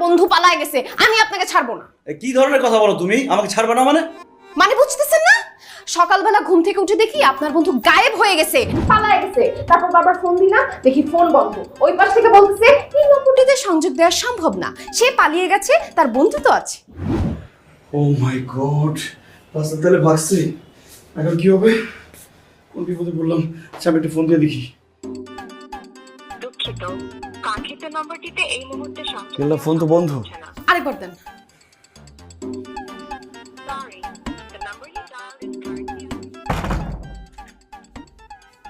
বন্ধু পালায় গেছে, আমি আপনাকে ছাড়বো না। কি ধরনের কথা বলো তুমি? আমাকে ছাড়বে না মানে? মানে বুঝতেছেন না? সকালবেলা ঘুম থেকে উঠে দেখি আপনার বন্ধু গায়েব হয়ে গেছে, পালায় গেছে। তারপর বারবার ফোন দিই না, দেখি ফোন বন্ধ। ওই পাশ থেকে বলতেছে এই নম্বরটিতে সংযোগ দেওয়া সম্ভব না, সে পালিয়ে গেছে, তার বন্ধু তো আছে। ও মাই গড, রাস্তা তাহলে ভাগছে। এখন কি হবে? কোন বিপদে পড়লাম? আচ্ছা আমি একটু ফোন দিয়ে দেখি। দুঃখিত, কাঙ্ক্ষিত নম্বরটিতে এই মুহূর্তে সংযোগ বললাম ফোন তো বন্ধ। আরেকবার দেন। Sorry, the number you dialed is currently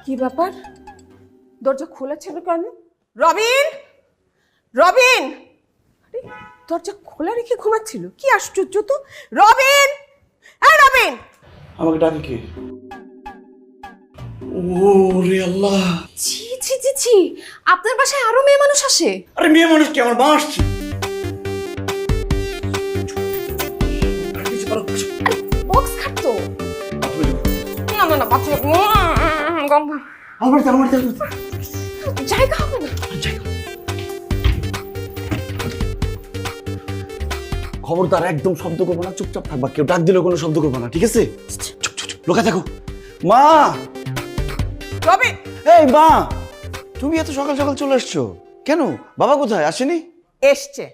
কি ব্যাপার, দরজা খোলা ছিল কেন? রবিন, রবিন! আরে দরজা খোলা রেখে ঘুমাচ্ছিল, কি আশ্চর্য তো। রবিন, এই রবিন! আমাকে ডাকে কে? ও রে আল্লাহ! ছি ছি ছি ছি, আপনার বাসায় আরো মেয়ে মানুষ আসে? আরে মেয়ে মানুষ কি, আমার মা আসছে। বক্স খাটতো না, না না বাথরুম আমার জায়গা হবে না। খবরদার একদম শব্দ করবো না, চুপচাপ থাকবা। কেউ ডাক দিলেও কোনো শব্দ করবো না, ঠিক আছে? চুপ চুপ চুপ, লোকা থাকো। মা! রবিন! এই মা, তুমি এত সকাল সকাল চলে আসছো কেন? বাবা কোথায়, আসেনি? এসছে,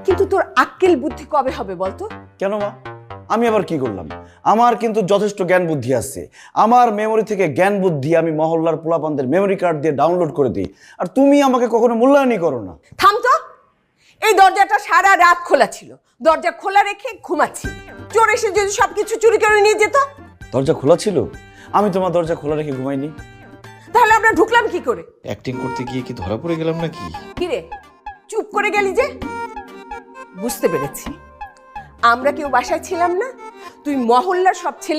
কিন্তু তোর আক্কেল বুদ্ধি কবে হবে বলতো? কেন মা, আমি আবার কি করলাম? আমার কিন্তু যথেষ্ট জ্ঞান বুদ্ধি আছে। আমার মেমোরি থেকে জ্ঞান বুদ্ধি আমি মহল্লার পোলাপানদের মেমোরি কার্ড দিয়ে ডাউনলোড করে দিই, আর তুমি আমাকে কখনো মূল্যায়নই করো না। থাম তো, এই দরজাটা সারা রাত খোলা ছিল, দরজা খোলা রেখে ঘুমাচ্ছি। চোর এসে যদি সবকিছু চুরি করে নিয়ে যেত? দরজা খোলা ছিল, আমি তোমার দরজা খোলা রেখে ঘুমাইনি। তাহলে আমরা ঢুকলাম কি করে? অ্যাক্টিং করতে গিয়ে কি ধরা পড়ে গেলাম নাকি? কিরে চুপ করে গেলি যে? বুঝতে পেরেছি, আমরা কেউ বাসায় ছিলাম না, তুই মহল্লার সব ছেলে